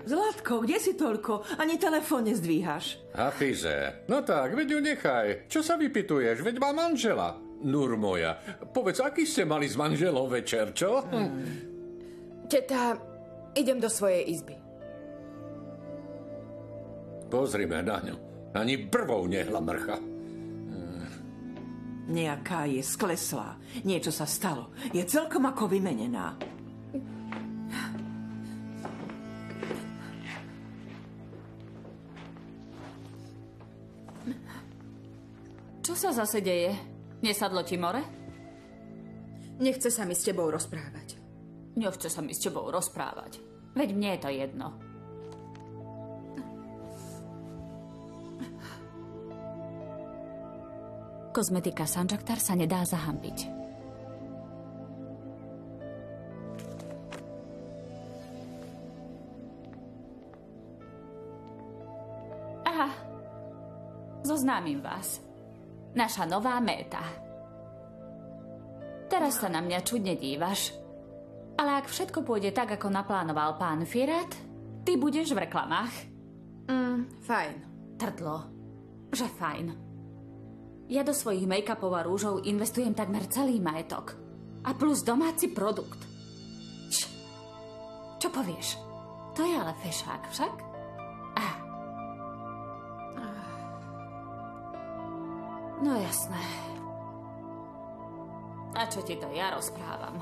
Zlatko, kde si toľko? Ani telefón nezdvíhaš. Hafize, no tak, veď ju nechaj. Čo sa vypytuješ? Veď má manžela. Nur moja, povedz, aký ste mali s manželom večer, čo? Teta, idem do svojej izby. Pozrime na ňu. Ani brvou nehla mrcha. Nejaká je skleslá. Niečo sa stalo. Je celkom ako vymenená. Čo sa zase deje? Nesadlo ti more? Nechce sa mi s tebou rozprávať. Nechce sa mi s tebou rozprávať. Veď mne je to jedno. Kozmetika Sanjaktar sa nedá zahambiť. Aha. Zoznámim vás. Naša nová méta. Teraz sa na mňa čudne dívaš. Ale ak všetko pôjde tak, ako naplánoval pán Firat, ty budeš v reklamách. Fajn. Trdlo. Že fajn. Ja do svojich make-upov a rúžov investujem takmer celý majetok. A plus domáci produkt. Čo povieš? To je ale fešák, však? No jasné. A čo ti to ja rozprávam?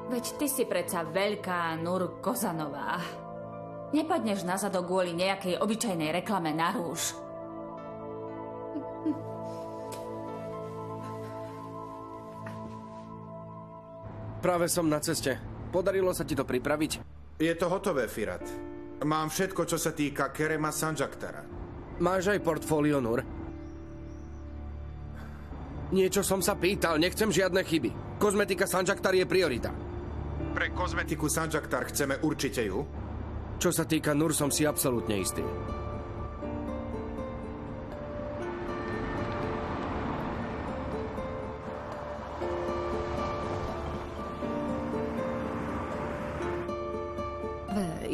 Veď ty si predsa veľká Nur Kozanová. Nepadneš na zadok kvôli nejakej obyčajnej reklame na rúž. Práve som na ceste. Podarilo sa ti to pripraviť? Je to hotové, Firat. Mám všetko, čo sa týka Kerema Sanjaktara. Máš aj portfólio, Nur? Niečo som sa pýtal, nechcem žiadne chyby. Kozmetika Sanjaktar je priorita. Pre kozmetiku Sanjaktar chceme určite ju? Čo sa týka Nur, som si absolútne istý.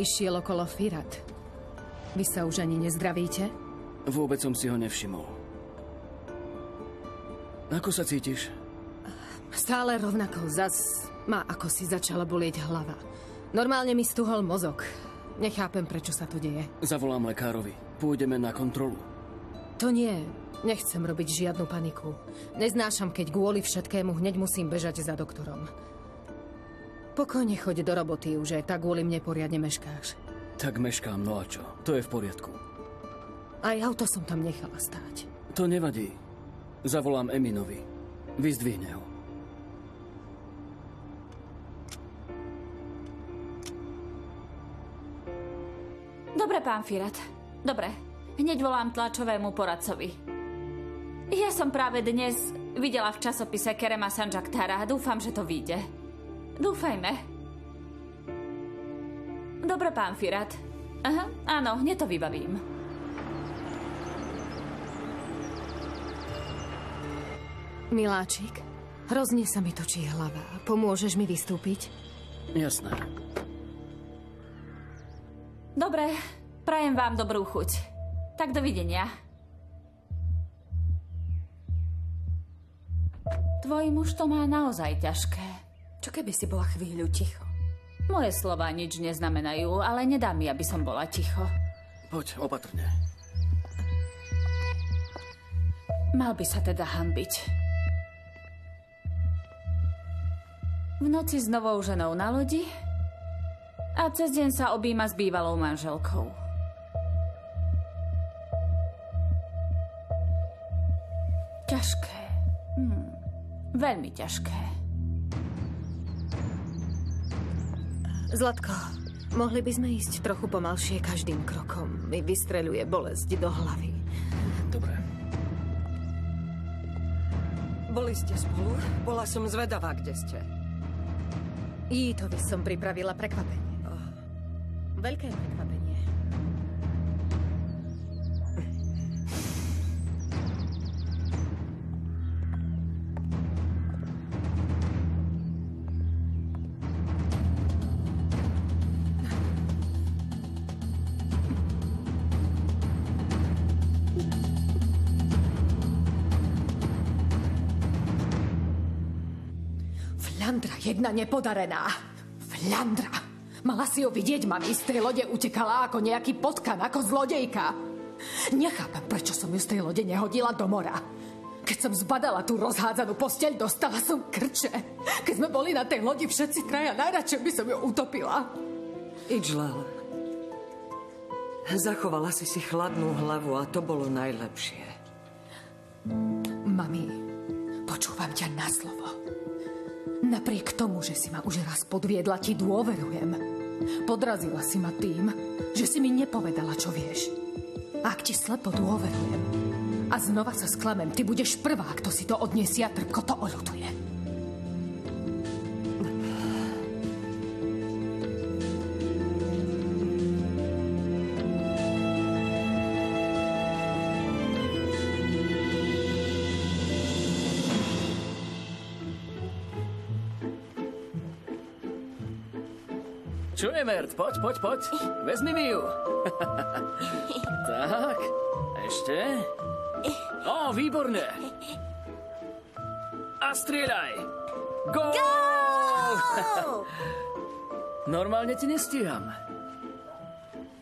Išiel okolo Firat. Vy sa už ani nezdravíte? Vôbec som si ho nevšimol. Ako sa cítiš? Stále rovnako. Zas ma ako si začala bolieť hlava. Normálne mi stuhol mozog. Nechápem, prečo sa to deje. Zavolám lekárovi. Pôjdeme na kontrolu. To nie. Nechcem robiť žiadnu paniku. Neznášam, keď kvôli všetkému hneď musím bežať za doktorom. Pokojne choď do roboty už, aj tak kvôli mne poriadne meškáš. Tak meškám, no a čo? To je v poriadku. Aj auto som tam nechala stáť. To nevadí. Zavolám Eminovi. Vyzdvihne ho. Dobre, pán Firat. Dobre. Hneď volám tlačovému poradcovi. Ja som práve dnes videla v časopise Kerema Sanjaktara a dúfam, že to vyjde. Dúfajme. Dobre, pán Firat. Aha, áno, hneď to vybavím. Miláčik, hrozne sa mi točí hlava. Pomôžeš mi vystúpiť? Jasné. Dobre, prajem vám dobrú chuť. Tak dovidenia. Tvoj muž to má naozaj ťažké. Čo keby si bola chvíľu ticho? Moje slová nič neznamenajú, ale nedá mi, aby som bola ticho. Poď, opatrne. Mal by sa teda hanbiť. V noci s novou ženou na lodi a cez deň sa objíma s bývalou manželkou. Ťažké. Veľmi ťažké. Zlatko, mohli by sme ísť trochu pomalšie každým krokom. Mi vystreľuje bolesť do hlavy. Dobre. Boli ste spolu? Bola som zvedavá, kde ste. Jítovi som pripravila prekvapenie. Veľké prekvapenie. Fľandra jedna nepodarená. Fľandra. Mala si ho vidieť, mami, z tej lode utekala ako nejaký potkan, ako zlodejka. Nechápem, prečo som ju z tej lode nehodila do mora. Keď som zbadala tú rozhádzanú posteľ, dostala som krče. Keď sme boli na tej lodi všetci traja, najradšej by som ju utopila. Idžlal, zachovala si chladnú hlavu a to bolo najlepšie. Mami, počúvam ťa na slovo. Napriek tomu, že si ma už raz podviedla, ti dôverujem. Podrazila si ma tým, že si mi nepovedala, čo vieš. A ak ti slepo dôverujem a znova sa sklamem, ty budeš prvá, kto si to odniesie a trpko to oľutuje. Čo je, Mert? Poď. Vezmi mi ju. Tak, ešte. Ó, výborne. A strieľaj. Gól! Normálne ti nestíham.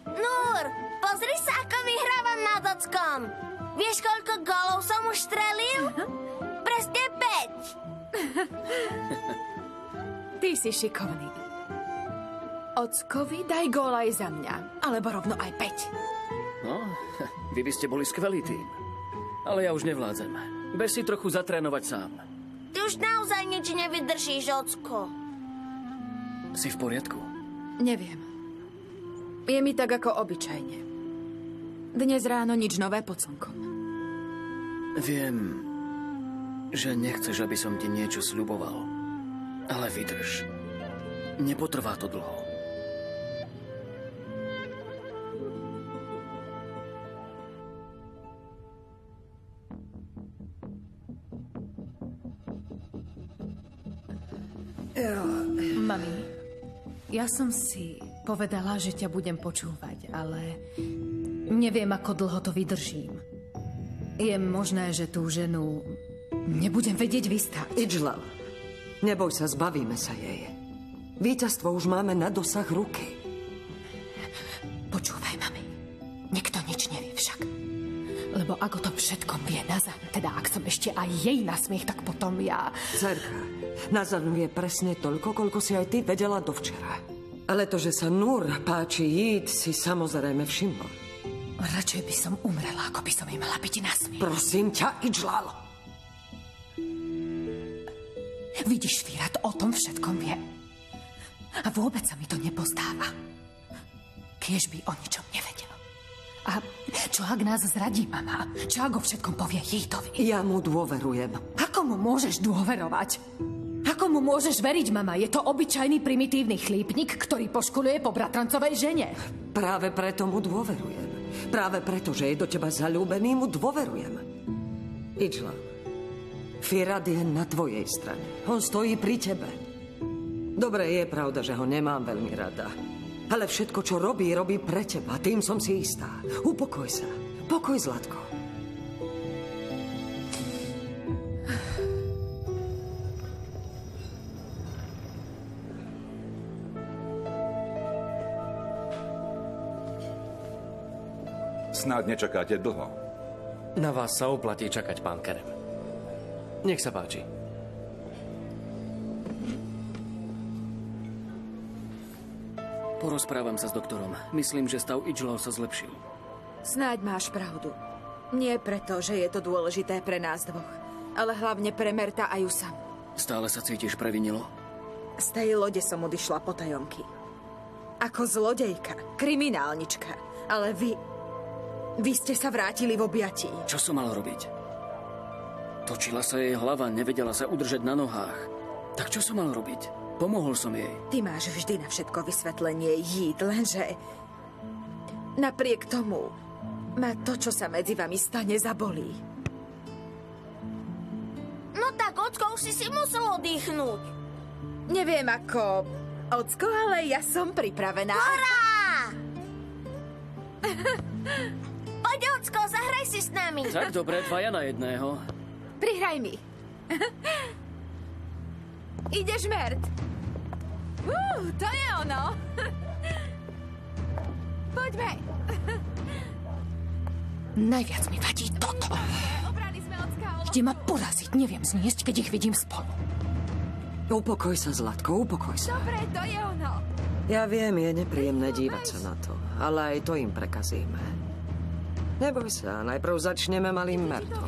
Núr, pozri sa, ako vyhrávam nad ockom. Vieš, koľko gólov som už strelil? Presne 5. Ty si šikovný. Ockovi daj gól aj za mňa, alebo rovno aj 5. No, vy by ste boli skvelý tým. Ale ja už nevládzem. Bež si trochu zatrénovať sám. Ty už naozaj nič nevydržíš, ocko. Si v poriadku? Neviem. Je mi tak ako obyčajne. Dnes ráno nič nové pod slnkom. Viem, že nechceš, aby som ti niečo sľuboval. Ale vydrž. Nepotrvá to dlho. Mami, ja som si povedala, že ťa budem počúvať, ale neviem, ako dlho to vydržím. Je možné, že tú ženu nebudem vedieť vystáť. Idžlal, neboj sa, zbavíme sa jej. Víťazstvo už máme na dosah ruky. Počúvaj, mami. Nikto nič nevie však. Lebo ak o tom všetkom vie Nazan, teda ak som ešte aj jej na smiech, tak potom ja... Dcerka, Nazan vie presne toľko, koľko si aj ty vedela dovčera. Ale to, že sa Nur páči Jít, si samozrejme všimol. Radšej by som umrela, ako by som jej mala byť na smiech. Prosím ťa, Ijlal. Vidíš, Firat o tom všetkom vie. A vôbec sa mi to nepozdáva. Kiež by o ničom nevedel. A čo ak nás zradí mama? Čo ak o všetkom povie Jítovi? Ja mu dôverujem. Ako mu môžeš dôverovať? Ako mu môžeš veriť, mama? Je to obyčajný primitívny chlípnik, ktorý poškuluje po bratrancovej žene. Práve preto mu dôverujem. Práve preto, že je do teba zaľúbený, mu dôverujem. Ijlal, Firat je na tvojej strane. On stojí pri tebe. Dobre, je pravda, že ho nemám veľmi rada. Ale všetko, čo robí, robí pre teba. Tým som si istá. Upokoj sa. Pokoj, Zlatko. Snáď nečakáte dlho. Na vás sa oplatí čakať, pán Kerem. Nech sa páči. Porozprávam sa s doktorom. Myslím, že stav Ijlal sa zlepšil. Snáď máš pravdu. Nie preto, že je to dôležité pre nás dvoch, ale hlavne pre Merta a Jusam. Stále sa cítiš previnilo? Z tej lode som odišla potajomky. Ako zlodejka, kriminálnička. Ale vy ste sa vrátili v objatí. Čo som mal robiť? Točila sa jej hlava, nevedela sa udržať na nohách. Tak čo som mal robiť? Pomohol som jej. Ty máš vždy na všetko vysvetlenie, Jít, lenže napriek tomu ma to, čo sa medzi vami stane, zabolí. No tak, ocko, už si musel oddychnúť. Neviem ako ocko, ale ja som pripravená. Hurá! Poď, ocko, zahraj si s nami. Tak dobre, dvaja na jedného. Prihraj mi. Ideš, Mert? To je ono. Poďme. Najviac mi vadí toto. Ide ma poraziť, neviem zniesť, keď ich vidím spolu. Upokoj sa, Zlatko, upokoj sa. Dobre, to je ono. Ja viem, je nepríjemné dívať sa na to, ale aj to im prekazíme. Neboj sa, najprv začneme malým Mertom.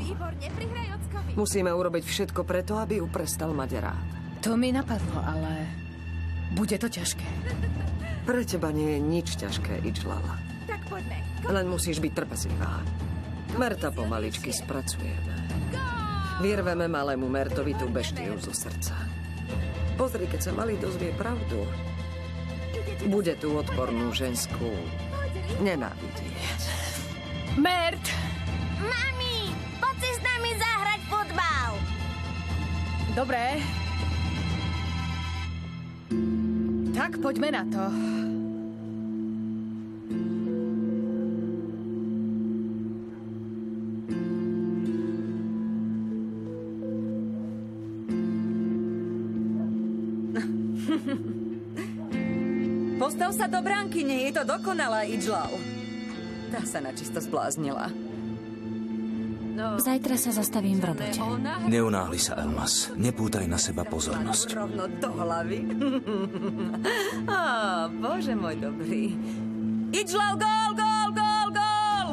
Musíme urobiť všetko preto, aby ju prestal mať rád. To mi napadlo, ale bude to ťažké. Pre teba nie je nič ťažké, Ijlala. Tak poďme. Len musíš byť trpezlivá. Merta pomaličky spracujeme. Vyrveme malému Mertovi tú beštiu zo srdca. Pozri, keď sa malý dozvie pravdu, bude tú odpornú ženskú nenávidieť. Mert! Mami, poď si s nami zahrať futbal. Dobre. Tak poďme na to. Postav sa do bránky, nie je to dokonalá, Ijlal. Tá sa načisto zbláznila. Zajtra sa zastavím v robote. Neunáhli sa, Elmas. Nepútaj na seba pozornosť. Rovno do hlavy. Bože môj dobrý. Ijlal, gól, gól, gól, gól!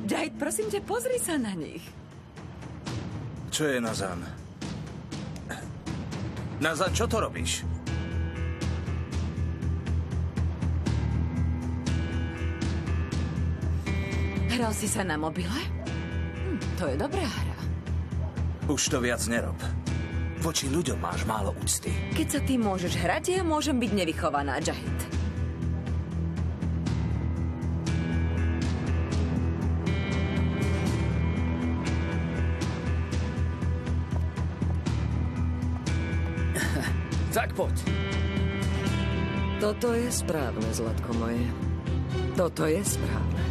Jahid, prosím ťa, pozri sa na nich. Čo je, Nazan? Nazan, čo to robíš? Hral si sa na mobile? To je dobrá hra. Už to viac nerob. Voči ľuďom máš málo úcty. Keď sa ty môžeš hrať, ja môžem byť nevychovaná, Jahid. Tak poď. Toto je správne, Zlatko moje. Toto je správne.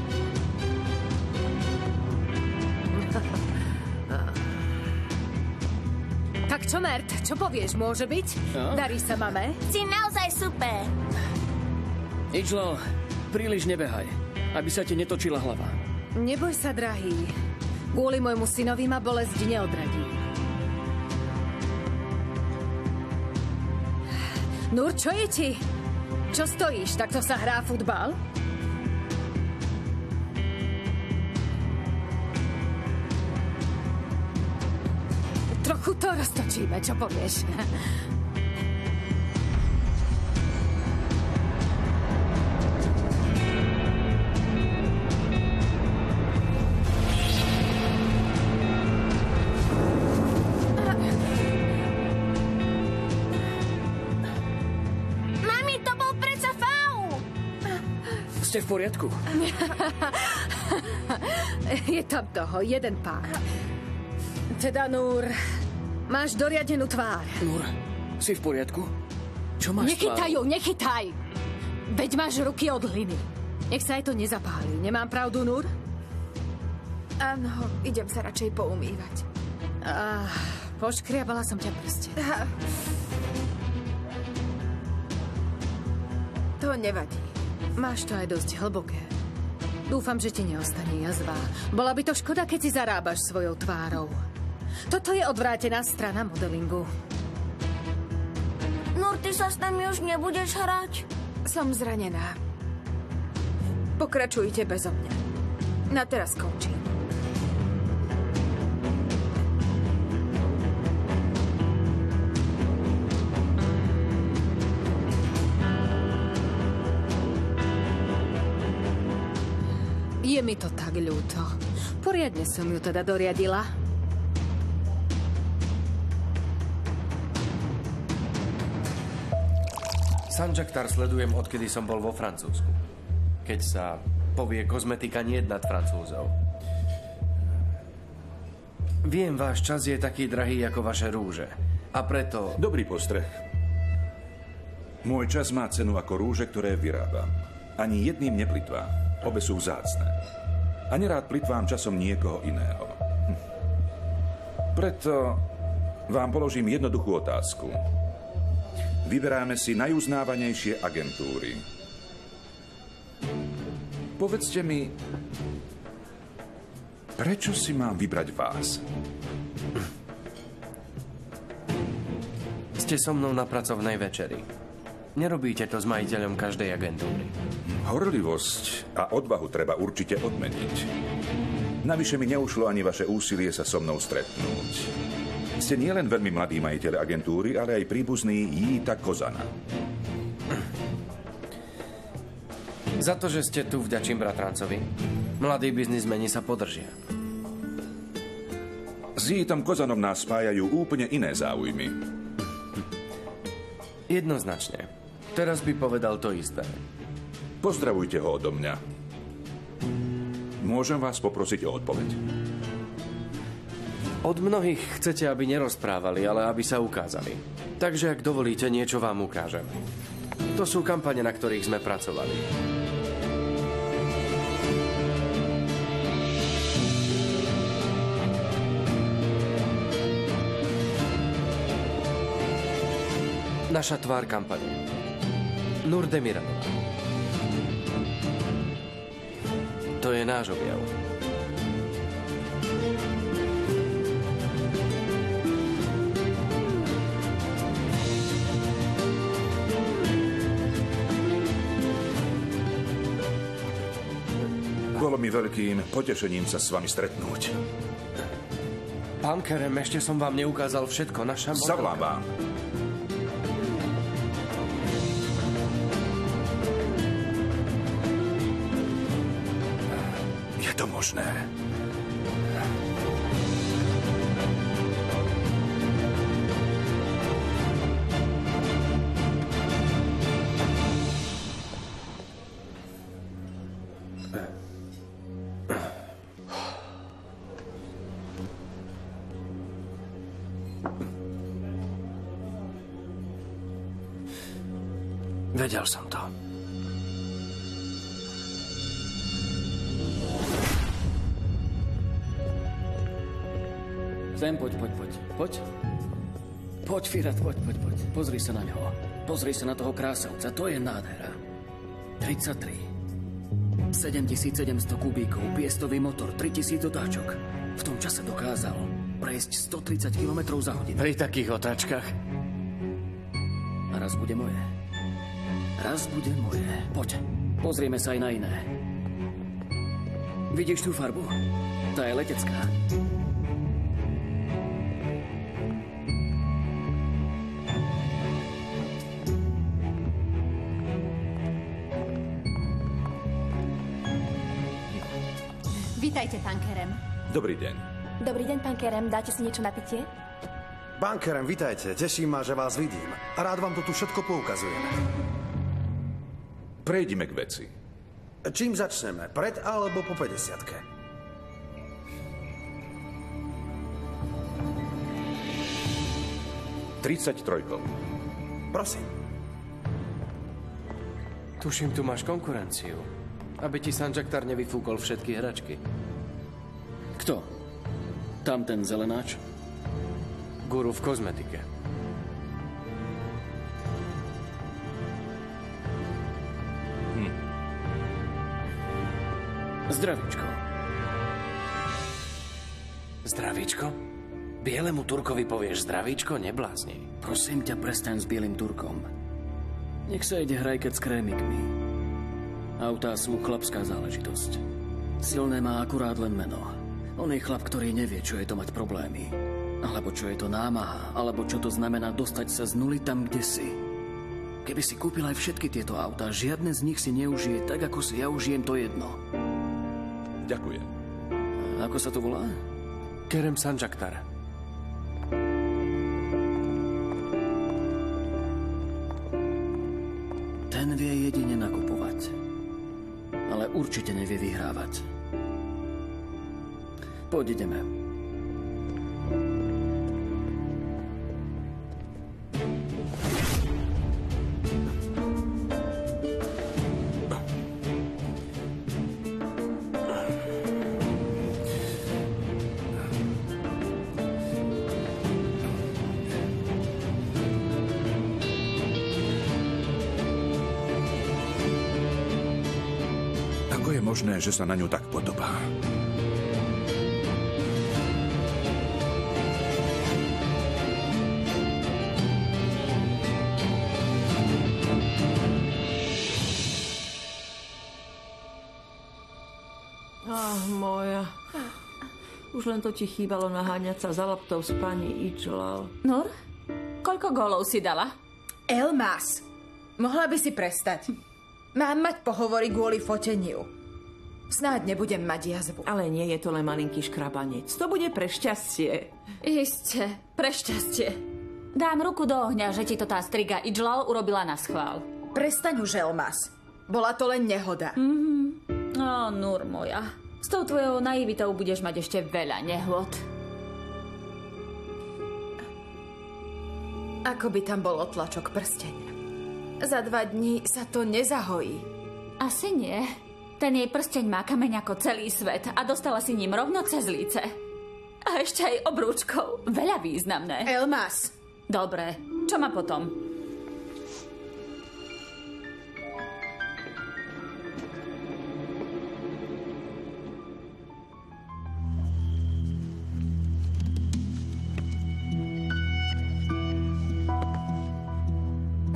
Tak čo, Mert? Čo povieš? Môže byť? Darí sa mame? Si naozaj super. Ijlal, príliš nebehaj, aby sa ti netočila hlava. Neboj sa, drahý. Kvôli môjmu synovi ma bolesť neodradí. Nur, čo je ti? Čo stojíš? Takto sa hrá futbal? Trochu to roztočíme, čo povieš? Ste v poriadku? Je tam toho jeden pár. Teda, Nur, máš doriadenú tvár. Nur, si v poriadku? Čo máš Nechytaj ju, nechytaj! Veď máš ruky od hliny. Nech sa aj to nezapáli. Nemám pravdu, Nur? Áno, idem sa radšej poumývať. Poškriabala som ťa prste. To nevadí. Máš to aj dosť hlboké. Dúfam, že ti neostane jazva. Bola by to škoda, keď si zarábaš svojou tvárou. Toto je odvrátená strana modelingu. Nur, ty sa s nami už nebudeš hrať? Som zranená. Pokračujte bezo mňa. Na teraz končím. Je mi to tak ľúto. Poriadne som ju teda doriadila. Sanjaktar sledujem, odkedy som bol vo Francúzsku. Keď sa povie kozmetika, nie nad Francúzov. Viem, váš čas je taký drahý ako vaše rúže. A preto... Dobrý postreh. Môj čas má cenu ako rúže, ktoré vyrábam. Ani jedným neplitvám. Obe sú vzácne. A nerád plitvám časom niekoho iného. Preto vám položím jednoduchú otázku. Vyberáme si najuznávanejšie agentúry. Povedzte mi, prečo si mám vybrať vás? Ste so mnou na pracovnej večeri. Nerobíte to s majiteľom každej agentúry. Horlivosť a odvahu treba určite odmeniť. Navyše mi neušlo ani vaše úsilie sa so mnou stretnúť. Ste nielen veľmi mladý majiteľ agentúry, ale aj príbuzný Jíta Kozana. Za to, že ste tu, vďačím bratrancovi. Mladí biznismeni sa podržia. S Jítom Kozanom nás spájajú úplne iné záujmy. Jednoznačne. Teraz by povedal to isté. Pozdravujte ho odo mňa. Môžem vás poprosiť o odpoveď? Od mnohých chcete, aby nerozprávali, ale aby sa ukázali. Takže, ak dovolíte, niečo vám ukážem. To sú kampane, na ktorých sme pracovali. Naša tvár kampane. Nur Demiradová. To je náš objav. Bolo mi veľkým potešením sa s vami stretnúť. Pán Kerem, ešte som vám neukázal všetko. Naša modelka. Zavolám vám. Je to možné? Vedel som to. Sem, poď. Poď, Firat, poď. Pozri sa na ňoho. Pozri sa na toho krásavca, to je nádhera. 33. 7700 kubíkov, piestový motor, 3000 otáčok. V tom čase dokázal prejsť 130 km za hodinu. Pri takých otáčkach. A raz bude moje. Raz bude moje. Poď, pozrieme sa aj na iné. Vidíš tú farbu? Tá je letecká. Vítajte, pán Kerem. Dobrý deň. Dobrý deň, pán Kerem. Dáte si niečo na pitie? Pán Kerem, vítajte. Teší ma, že vás vidím. Rád vám to tu všetko poukazujem. Prejdime k veci. Čím začneme? Pred alebo po 50-ke? Prosím. Tuším, tu máš konkurenciu. Aby ti Sanjaktar nevyfúkol všetky hračky. Kto? Tam ten zelenáč? Guru v kozmetike. Zdravíčko. Zdravíčko? Bielemu Turkovi povieš zdravíčko? Neblázni. Prosím ťa, prestaň s bielým Turkom. Nech sa ide hrajkať s krémikmi. Autá sú chlapská záležitosť. Silné má akurát len meno. On je chlap, ktorý nevie, čo je to mať problémy. Alebo čo je to námaha. Alebo čo to znamená dostať sa z nuly tam, kde si. Keby si kúpil aj všetky tieto autá, žiadne z nich si neužije tak, ako si ja užijem to jedno. Ďakujem. Ako sa to volá? Kerem Sanjaktar. Ten vie jedine nakupovať. Ale určite nevie vyhrávať. Poď ideme. Ako je možné, že sa na ňu tak podobá? Moja. Už len to ti chýbalo naháňať sa za loptou s pani Ijlal. Nur, koľko gólov si dala? Elmas, mohla by si prestať. Mám mať pohovory kvôli foteniu. Snáď nebudem mať jazvu. Ale nie je to len malinký škrabanec. To bude pre šťastie. Isté, pre šťastie. Dám ruku do ohňa, že ti to tá striga Ijlal urobila na schvál. Prestaň už, Elmas. Bola to len nehoda. Ó, Nur moja. S tou tvojou naivitou budeš mať ešte veľa nehôd. Ako by tam bol otlačok prstenia. Za 2 dní sa to nezahojí. Asi nie. Ten jej prsteň má kameň ako celý svet a dostala si ním rovno cez líce. A ešte aj obrúčkou. Veľa významné. Elmas! Dobre, čo má potom?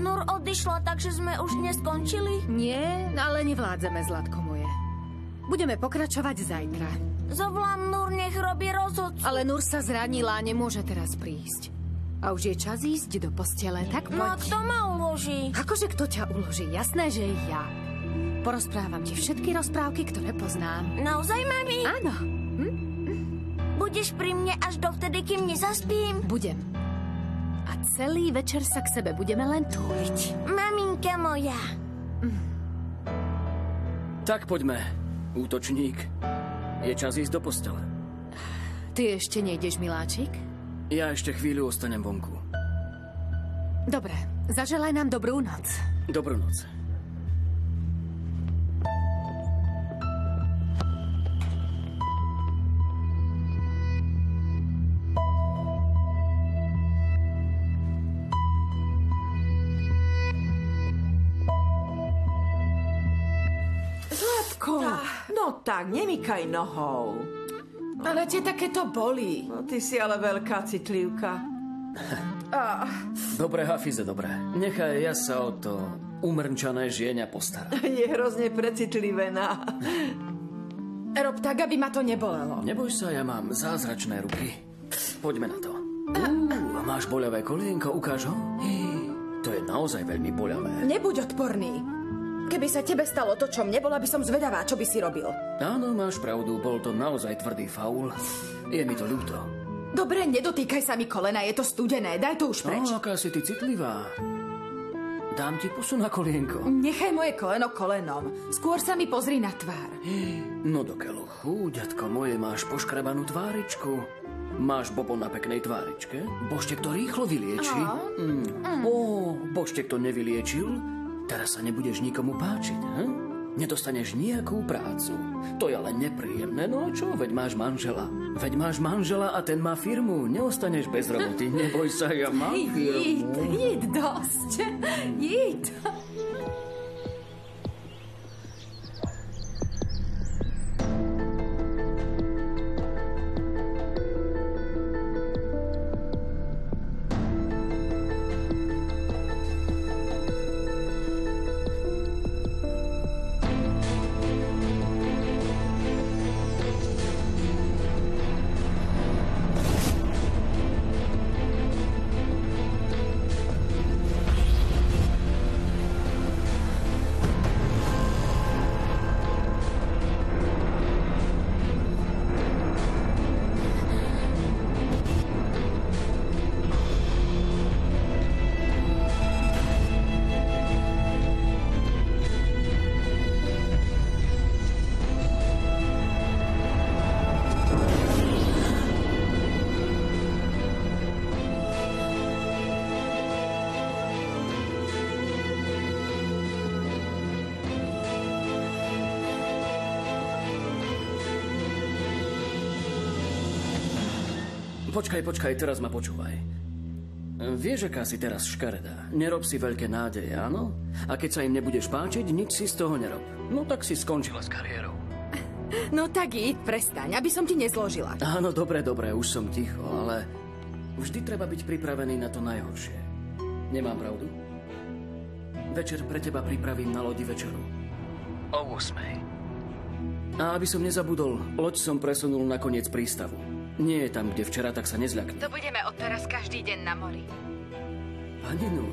Nur odišla, takže sme už dnes skončili? Nie, ale nevládzeme, Zlatko moje. Budeme pokračovať zajtra. Zavolám Nur, nech robí rozhodcu. Ale Nur sa zranila a nemôže teraz prísť. A už je čas ísť do postele, tak poď. No a kto ma uloží? Akože kto ťa uloží? Jasné, že ja. Porozprávam ti všetky rozprávky, ktoré poznám. Naozaj, mami? Áno. Budeš pri mne až dovtedy, kým nezaspím? Budem. A celý večer sa k sebe budeme len túliť. Maminka moja. Tak poďme, útočník. Je čas ísť do postele. Ty ešte nejdeš, miláčik? Ja ešte chvíľu ostanem vonku. Dobre, zaželaj nám dobrú noc. Dobrú noc. Detko, no tak, nemykaj nohou. Ale teta, keď to bolí. No, ty si ale veľká citlivka. Dobre, Hafize, dobre. Nechaj, ja sa o to umrnčané žieňa postarám. Je hrozne precitlivená. Rob tak, aby ma to nebolelo. Neboj sa, ja mám zázračné ruky. Poďme na to. Máš boľavé kolienko, ukáž ho? To je naozaj veľmi boľavé. Nebuď odporný. Keby sa tebe stalo to, čo mne, bola by som zvedavá, čo by si robil. Áno, máš pravdu, bol to naozaj tvrdý faul. Je mi to ľúto. Dobre, nedotýkaj sa mi kolena, je to studené, daj to už preč. Aká si ty citlivá. Dám ti pusu na kolienko. Nechaj moje koleno kolenom. Skôr sa mi pozri na tvár. No do keluchu, ďatko moje, máš poškrabanú tváričku. Máš bobo na peknej tváričke? Božtek to rýchlo vylieči. Božtek to nevyliečil? Teraz sa nebudeš nikomu páčiť, Nedostaneš nejakú prácu. To je ale nepríjemné, no čo? Veď máš manžela a ten má firmu. Neostaneš bez roboty, neboj sa, ja mám firmu. Jít, dosť. Jít. Počkaj, teraz ma počúvaj. Vieš, aká si teraz škaredá. Nerob si veľké nádeje, áno? A keď sa im nebudeš páčiť, nič si z toho nerob. No tak si skončila s kariérou. No tak prestaň, aby som ti nezložila. Áno, dobre, už som ticho, ale vždy treba byť pripravený na to najhoršie. Nemám pravdu? Večer pre teba pripravím na lodi večeru. O 8:00. A aby som nezabudol, loď som presunul na koniec prístavu. Nie je tam, kde včera, tak sa nezľakni. To budeme odteraz každý deň na mori. Pani Nur,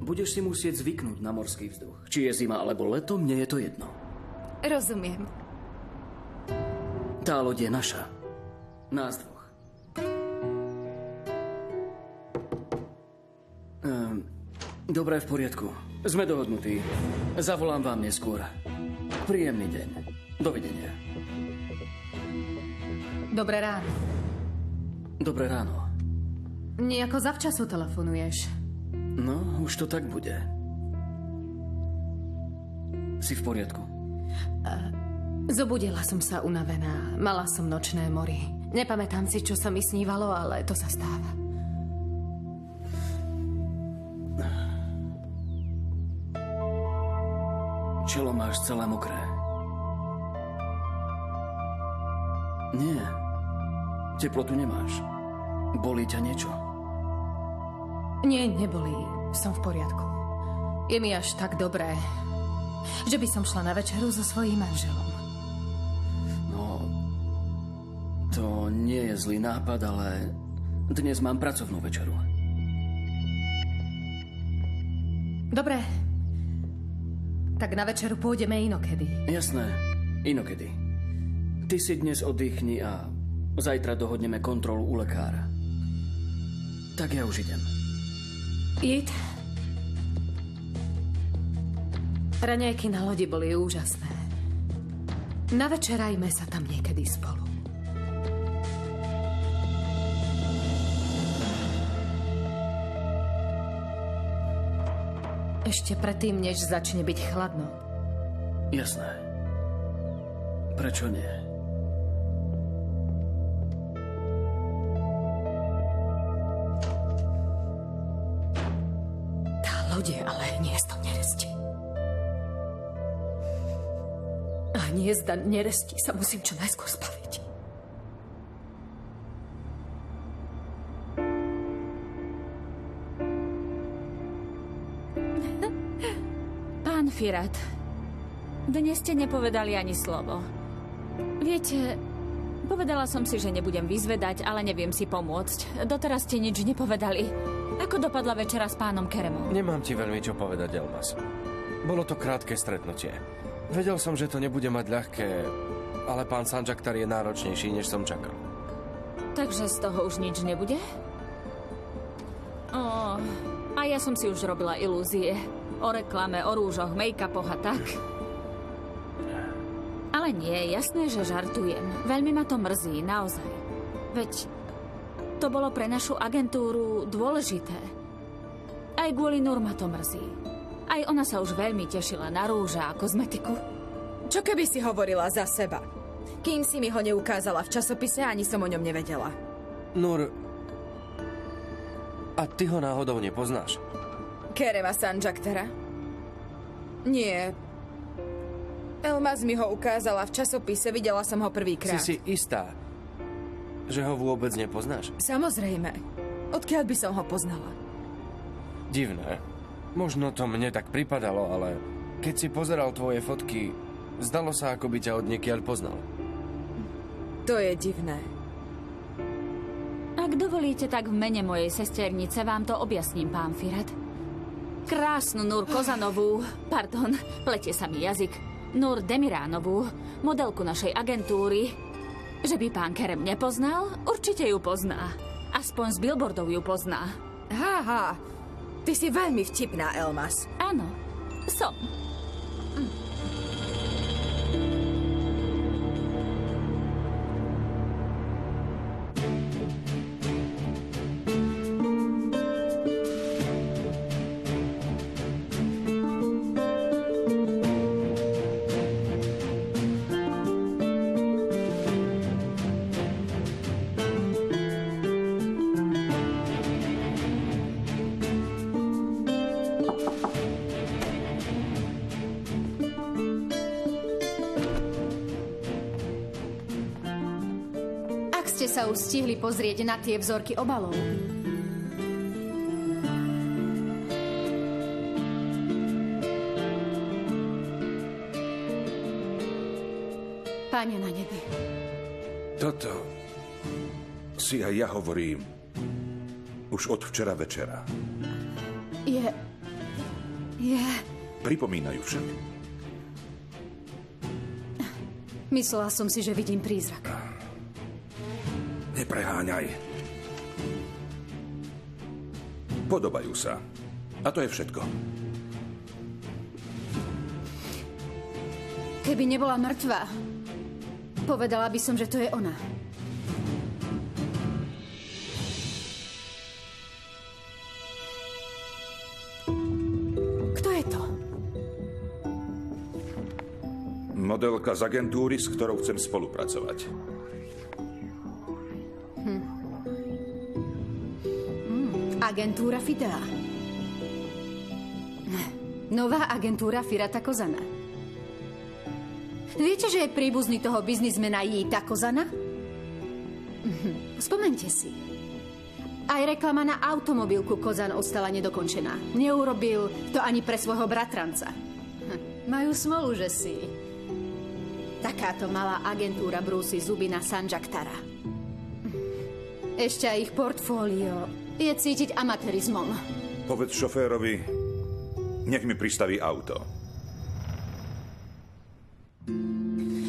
budeš si musieť zvyknúť na morský vzduch. Či je zima alebo leto, mne je to jedno. Rozumiem. Tá loď je naša. Nás dvoch. Dobre, v poriadku. Sme dohodnutí. Zavolám vám neskôr. Príjemný deň. Dovidenia. Dobré ráno. Dobré ráno. Nejako zavčasu telefonuješ. No, už to tak bude. Si v poriadku? Zobudila som sa unavená. Mala som nočné mory. Nepamätám si, čo sa mi snívalo, ale to sa stáva. Čelo máš celé mokré. Nie. Teplotu nemáš. Bolí ťa niečo? Nie, nebolí. Som v poriadku. Je mi až tak dobré, že by som šla na večeru so svojím manželom. No, to nie je zlý nápad, ale dnes mám pracovnú večeru. Dobre. Tak na večeru pôjdeme inokedy. Jasné, inokedy. Ty si dnes oddychni a zajtra dohodneme kontrolu u lekára. Tak ja už idem. Jít. Raňajky na lodi boli úžasné. Navečerajme sa tam niekedy spolu. Ešte predtým, než začne byť chladno. Jasné. Prečo nie? Tá loď je ale hniesto neresti. hniezda nerestí sa musím čo najskôr zbaviť. Pán Firat, dnes ste nepovedali ani slovo. Viete, povedala som si, že nebudem vyzvedať, ale neviem si pomôcť. Doteraz ste nič nepovedali. Ako dopadla večera s pánom Keremom? Nemám ti veľmi čo povedať, Elmas. Bolo to krátke stretnutie. Vedel som, že to nebude mať ľahké, ale pán Sanjaktar je náročnejší, než som čakal. Takže z toho už nič nebude? A ja som si už robila ilúzie. O reklame, o rúžoch, make-upoch a tak. Ale nie, jasné, že žartujem. Veľmi ma to mrzí, naozaj. Veď to bolo pre našu agentúru dôležité. Aj kvôli Nur ma to mrzí. Aj ona sa už veľmi tešila na rúže a kozmetiku. Čo keby si hovorila za seba? Kým si mi ho neukázala v časopise, ani som o ňom nevedela. Nur, a ty ho náhodou nepoznáš? Kerema Sanjaktara? Nie. Elmas mi ho ukázala v časopise, videla som ho prvýkrát. Si istá, že ho vôbec nepoznáš? Samozrejme. Odkiaľ by som ho poznala? Divné. Možno to mne tak pripadalo, ale keď si pozeral tvoje fotky, zdalo sa, ako by ťa odniekiaľ poznal. To je divné. Ak dovolíte, tak v mene mojej sesternice vám to objasním, pán Firat. Krásnu Nur Kozanovú, pletie sa mi jazyk, Nur Demiránovú, modelku našej agentúry. Že by pán Kerem nepoznal? Určite ju pozná. Aspoň z billboardov ju pozná. Haha, ty si veľmi vtipná, Elmas. Áno, som. Ste sa už stihli pozrieť na tie vzorky obalov. Páne na nebi. Toto si aj ja hovorím už od včera večera. Je... Pripomínajú však. Myslela som si, že vidím prízrak. Nepreháňaj. Podobajú sa. A to je všetko. Keby nebola mŕtva, povedala by som, že to je ona. Kto je to? Modelka z agentúry, s ktorou chcem spolupracovať. Agentúra Fidea. Nová agentúra Firata Kozana. Viete, že je príbuzný toho biznismena Jita Kozana? Spomeňte si. Aj reklama na automobilku Kozan ostala nedokončená. Neurobil to ani pre svojho bratranca. Majú smolu, že si. Takáto malá agentúra brúsi zuby na Sanjaktara. Ešte aj ich portfólio je cítiť amatérizmom. Povedz šoférovi, nech mi pristaví auto.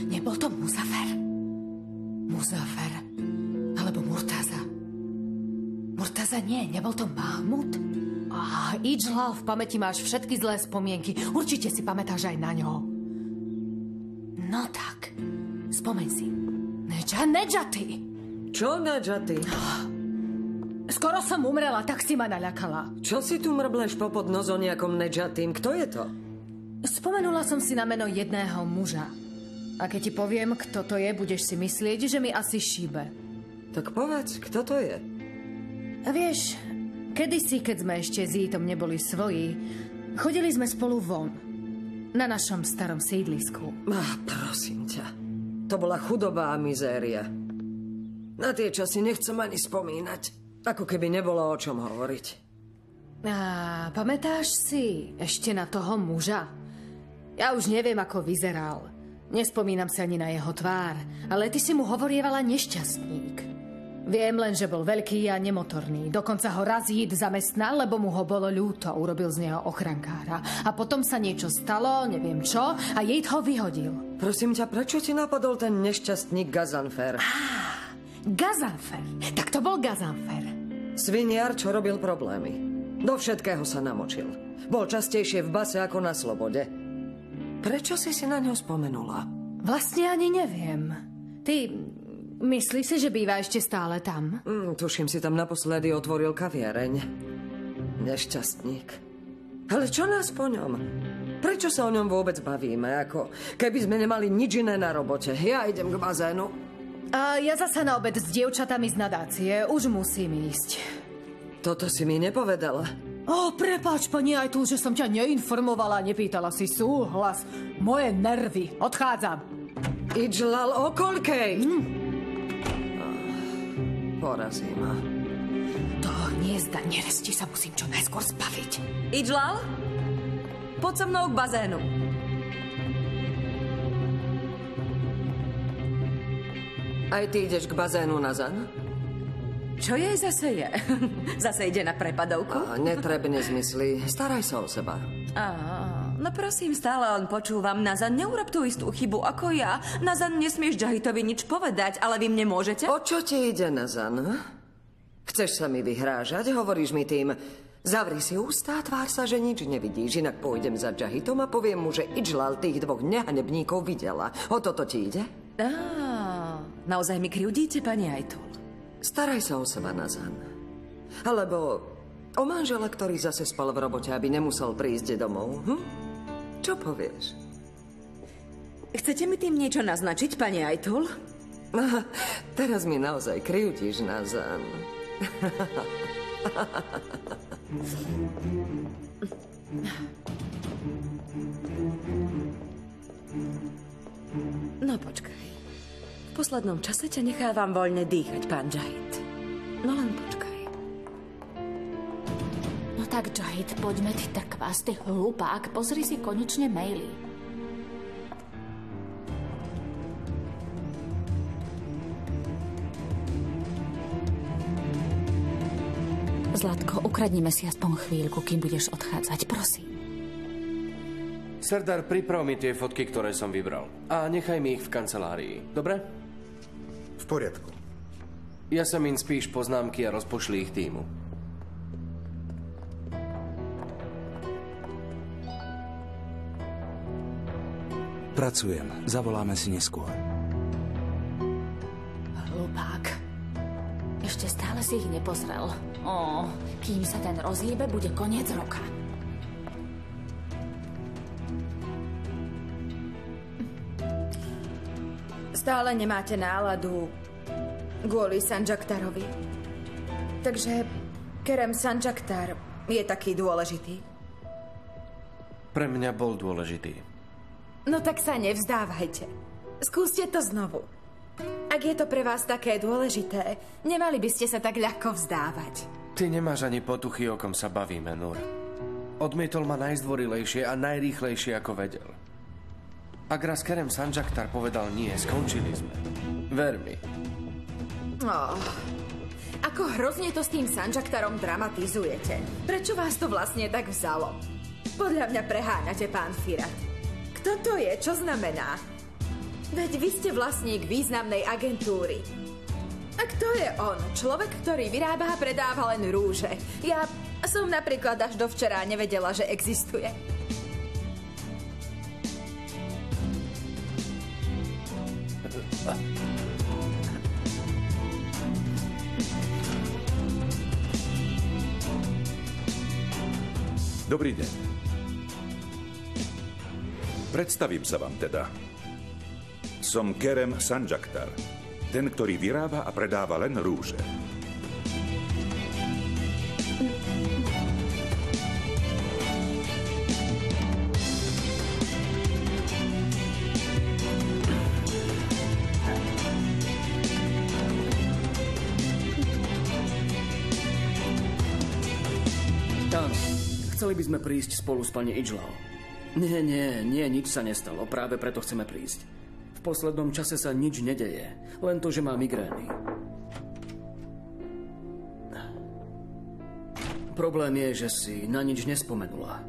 Nebol to Muzafer? Muzafer? Alebo Murtaza? Murtaza nie, nebol to Mahmud? Ijlal, v pamäti máš všetky zlé spomienky. Určite si pamätáš aj na ňo. No tak, spomeň si. Nedžaty. Čo Nedžaty? Skoro som umrela, tak si ma naľakala. Čo si tu mrbleš popod nos o nejakom Nedžatým? Kto je to? Spomenula som si na meno jedného muža. A keď ti poviem, kto to je, budeš si myslieť, že mi asi šíbe. Tak povedz, kto to je? Vieš, kedysi, keď sme ešte s Jítom neboli svoji, chodili sme spolu von. Na našom starom sídlisku. Prosím ťa. To bola chudoba a mizéria. Na tie časy nechcem ani spomínať. Ako keby nebolo o čom hovoriť. A pamätáš si ešte na toho muža? Ja už neviem, ako vyzeral. Nespomínam si ani na jeho tvár, ale ty si mu hovorievala nešťastník. Viem len, že bol veľký a nemotorný. Dokonca ho raz Jít zamestnal, lebo mu ho bolo ľúto. Urobil z neho ochrankára. A potom sa niečo stalo, neviem čo, a Jít ho vyhodil. Prosím ťa, prečo ti napadol ten nešťastník Gazanfer? Gazanfer. Tak to bol Gazanfer. Sviniar, čo robil problémy. Do všetkého sa namočil. Bol častejšie v base ako na slobode. Prečo si na ňo spomenula? Vlastne ani neviem. Ty myslíš si, že býva ešte stále tam? Tuším, si tam naposledy otvoril kaviareň. Nešťastník. Ale čo nás po ňom? Prečo sa o ňom vôbec bavíme? Ako keby sme nemali nič iné na robote. Ja idem k bazénu. A ja zasa na obed s dievčatami z nadácie. Už musím ísť. Toto si mi nepovedala. Prepáč, pani Ajtul, že som ťa neinformovala, nepýtala si súhlas. Moje nervy. Odchádzam. Idžlal, o koľkej? Porazí ma. Toho hniezda neresti sa musím čo najskôr zbaviť. Idžlal, poď so mnou k bazénu. Aj ty ideš k bazénu, Nazan? Čo jej zase je? Zase ide na prepadovku? Netrebne zmysly. Staraj sa o seba. No prosím, stále len počúvam. Nazan, neurob tú istú chybu ako ja. Nazan, nesmieš Jahitovi nič povedať, ale vy mne môžete? O čo ti ide, Nazan? Chceš sa mi vyhrážať? Hovoríš mi tým, zavri si ústa a tvár sa, že nič nevidíš. Inak pôjdem za Jahitom a poviem mu, že Idžlal tých dvoch nehanebníkov videla. O toto ti ide? Naozaj mi krivdíte, pani Ajtul? Staraj sa o seba, Nazan. Alebo o manžela, ktorý zase spal v robote, aby nemusel prísť domov. Čo povieš? Chcete mi tým niečo naznačiť, pani Ajtul? Teraz mi naozaj krivdíš, Nazan. No počkaj. V poslednom čase ťa nechávam voľne dýchať, pán Jahit. No len počkaj. No tak, Jahit, poďme, ty trkvás, ty hlupák, pozri si konečne maily. Zlatko, ukradnime si aspoň chvíľku, kým budeš odchádzať, prosím. Serdar, priprav mi tie fotky, ktoré som vybral. A nechaj mi ich v kancelárii, dobre? V poriadku. Ja sa mi spíš poznámky a rozpošli ich týmu. Pracujem. Zavoláme si neskôr. Hlupák. Ešte stále si ich nepozrel. Kým sa ten rozhýbe, bude koniec roka. Stále nemáte náladu kvôli Sanjaktarovi. Takže Kerem Sanjaktar je taký dôležitý. Pre mňa bol dôležitý. No tak sa nevzdávajte. Skúste to znovu. Ak je to pre vás také dôležité, nemali by ste sa tak ľahko vzdávať. Ty nemáš ani potuchy, o kom sa bavíme, Nur. Odmietol ma najzdvorilejšie a najrýchlejšie, ako vedel. Ak raz Kerem Sanjaktar povedal nie, skončili sme. Ver mi. Ako hrozne to s tým Sanjaktarom dramatizujete. Prečo vás to vlastne tak vzalo? Podľa mňa preháňate, pán Firat. Kto to je? Čo znamená? Veď vy ste vlastník významnej agentúry. A kto je on? Človek, ktorý vyrába a predáva len rúže. Ja som napríklad až do včera nevedela, že existuje. Dobrý deň. Predstavím sa vám teda. Som Kerem Sanjaktar, ten, ktorý vyrába a predáva len rúže. Chceli by sme prísť spolu s pani Idžlau. Nie, nič sa nestalo. Práve preto chceme prísť. V poslednom čase sa nič nedeje. Len to, že má migrény. Problém je, že si na nič nespomenula.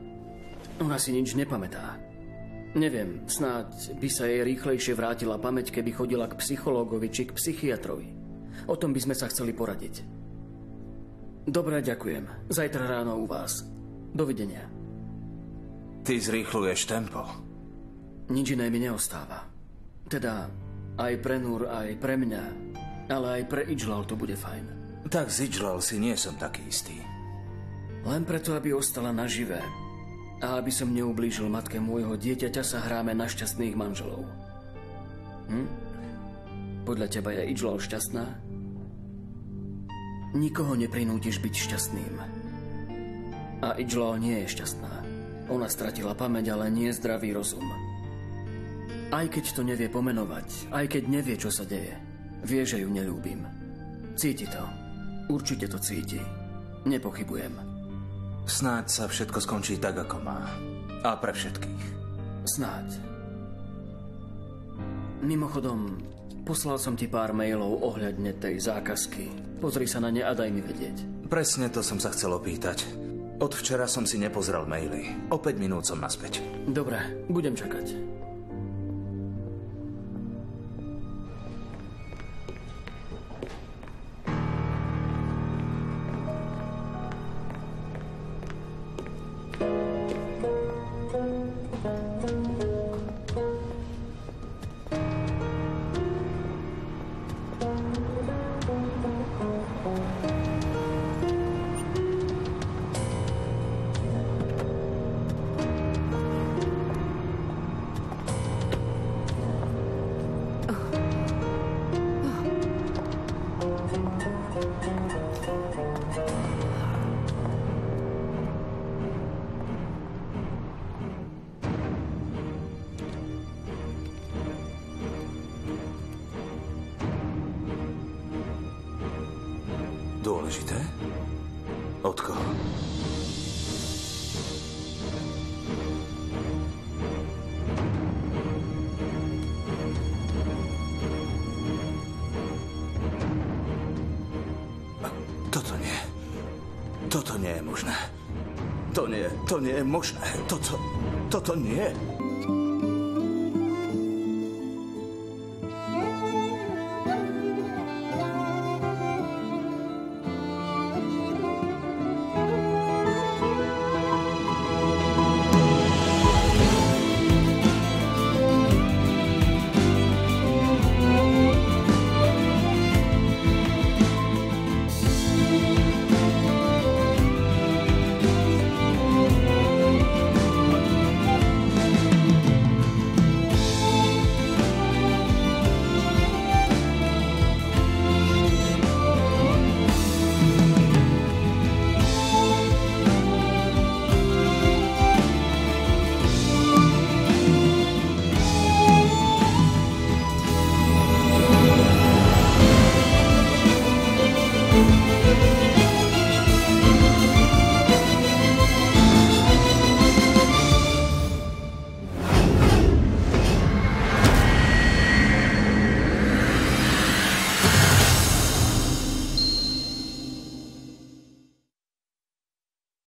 Ona si nič nepamätá. Neviem, snáď by sa jej rýchlejšie vrátila pamäť, keby chodila k psychológovi či k psychiatrovi. O tom by sme sa chceli poradiť. Dobre, ďakujem. Zajtra ráno u vás. Dovidenia. Ty zrýchluješ tempo. Nič iné mi neostáva. Teda aj pre Nur, aj pre mňa, ale aj pre Idžlal to bude fajn. Tak z Idžlal si nie som taký istý. Len preto, aby ostala naživé a aby som neublížil matke môjho dieťaťa, sa hráme na šťastných manželov. Podľa teba je Idžlal šťastná? Nikoho neprinútiš byť šťastným. A Idžlal nie je šťastná. Ona stratila pamäť, ale nie zdravý rozum. Aj keď to nevie pomenovať, aj keď nevie, čo sa deje, vie, že ju neľúbim. Cíti to. Určite to cíti. Nepochybujem. Snáď sa všetko skončí tak, ako má. A pre všetkých. Snáď. Mimochodom, poslal som ti pár mailov ohľadne tej zákazky. Pozri sa na ne a daj mi vedieť. Presne to som sa chcel opýtať. Od včera som si nepozrel maily. O 5 minút som naspäť. Dobre, budem čakať. Dôležité? Od koho? Toto nie. Toto nie je možné. To nie je možné. Toto nie.